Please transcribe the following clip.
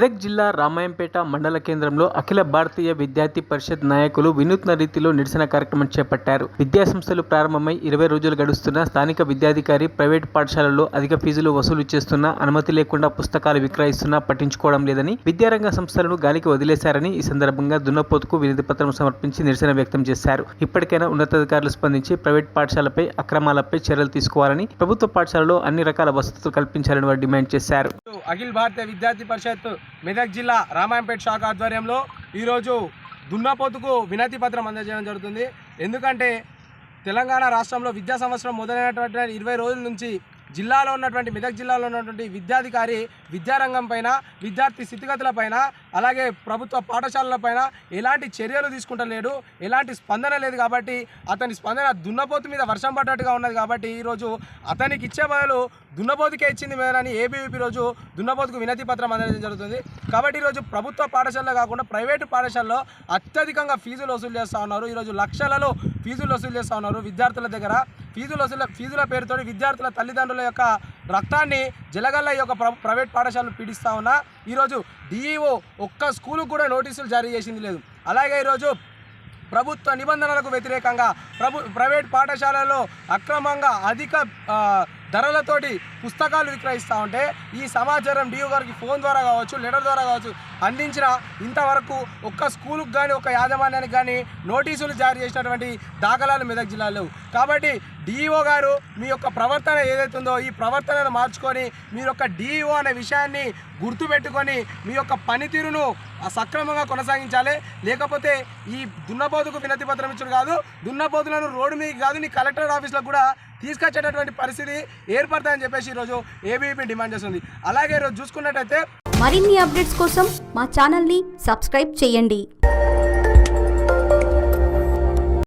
మెదక్ జిల్లా రామాయంపేట మండల కేంద్రంలో అఖిల భారతీయ విద్యార్థి పరిషత్ నాయకులు వినూత్న రీతిలో నిరసన కార్యక్రమం చేపట్టారు. విద్యాసంస్థలు ప్రారంభమై 20 రోజులు గడుస్తున్న స్థానిక విద్యాధికారి ప్రైవేటు పాఠశాలల్లో అధిక ఫీజులు వసూలు చేస్తున్నా, అనుమతి లేకుండా పుస్తకాలు విక్రయిస్తున్నా పట్టించుకోవడం లేదని, విద్యారంగ సంస్థలను గాలికి వదిలేశారని ఈ సందర్భంగా దున్నపోతుకు వినతి పత్రం సమర్పించి నిరసన వ్యక్తం చేశారు. ఇప్పటికైనా ఉన్నతాధికారులు స్పందించి ప్రైవేట్ పాఠశాలపై అక్రమాలపై చర్యలు తీసుకోవాలని, ప్రభుత్వ పాఠశాలలో అన్ని రకాల వసతులు కల్పించాలని వారు డిమాండ్ చేశారు. అఖిల భారతీయ విద్యార్థి పరిషత్ మెదక్ జిల్లా రామాయంపేట శాఖ ఆధ్వర్యంలో ఈరోజు దున్నపోతుకు వినతి పత్రం అందజేయడం జరుగుతుంది. ఎందుకంటే తెలంగాణ రాష్ట్రంలో విద్యా సంవత్సరం మొదలైనటువంటి 20 రోజుల నుంచి జిల్లాలో ఉన్నటువంటి మెదక్ జిల్లాలో ఉన్నటువంటి విద్యాధికారి విద్యారంగం పైన, విద్యార్థి స్థితిగతుల పైన, అలాగే ప్రభుత్వ పాఠశాలల పైన ఎలాంటి చర్యలు తీసుకుంటలేడు, ఎలాంటి స్పందన లేదు. కాబట్టి అతని స్పందన దున్నపోతు మీద వర్షం పడ్డట్టుగా ఉన్నది. కాబట్టి ఈరోజు అతనికి ఇచ్చే బదులు దున్నపోతుకే ఇచ్చింది మేనని ఏబీవీపీ రోజు దున్నపోతుకు వినతి పత్రం అందజేయడం జరుగుతుంది. కాబట్టి ఈరోజు ప్రభుత్వ పాఠశాలలో కాకుండా ప్రైవేటు పాఠశాలలో అత్యధికంగా ఫీజులు వసూలు చేస్తూ ఉన్నారు. ఈరోజు లక్షలలో ఫీజులు వసూలు చేస్తూ ఉన్నారు. విద్యార్థుల దగ్గర ఫీజుల పేరుతో విద్యార్థుల తల్లిదండ్రుల యొక్క రక్తాన్ని జలగల్ల ఈ యొక్క ప్రైవేట్ పాఠశాలలు పీడిస్తూ ఉన్నా. ఈరోజు డిఈఓ ఒక్క స్కూలుకు కూడా నోటీసులు జారీ చేసింది లేదు. అలాగే ఈరోజు ప్రభుత్వ నిబంధనలకు వ్యతిరేకంగా ప్రైవేట్ పాఠశాలలో అక్రమంగా అధిక ధరలతోటి పుస్తకాలు విక్రయిస్తూ ఉంటే ఈ సమాచారం డిఓ గారికి ఫోన్ ద్వారా కావచ్చు, లెటర్ ద్వారా కావచ్చు అందించిన ఇంతవరకు ఒక్క స్కూలుకు కానీ, ఒక్క యాజమాన్యానికి కానీ నోటీసులు జారీ చేసినటువంటి దాఖలాలు మెదక్ జిల్లాలో. కాబట్టి డిఈఓ గారు మీ యొక్క ప్రవర్తన ఏదైతుందో ఈ ప్రవర్తనను మార్చుకొని మీరు యొక్క డిఈఓ అనే విషయాన్ని గుర్తుపెట్టుకొని మీ యొక్క పనితీరును సక్రమంగా కొనసాగించాలి. లేకపోతే ఈ దున్నపోతుకు వినతి పత్రం ఇచ్చుడు కాదు, దున్నపోతులను రోడ్డు మీద కాదు నీ కలెక్టర్ ఆఫీస్లో కూడా తీసుకొచ్చేటటువంటి పరిస్థితి ఏర్పడతాయని చెప్పేసి ఈరోజు ఏబీవీపీ డిమాండ్ చేస్తుంది. అలాగే ఈరోజు చూసుకున్నట్టయితే మరిన్ని అప్డేట్స్ కోసం మా ఛానల్ని సబ్స్క్రైబ్ చేయండి.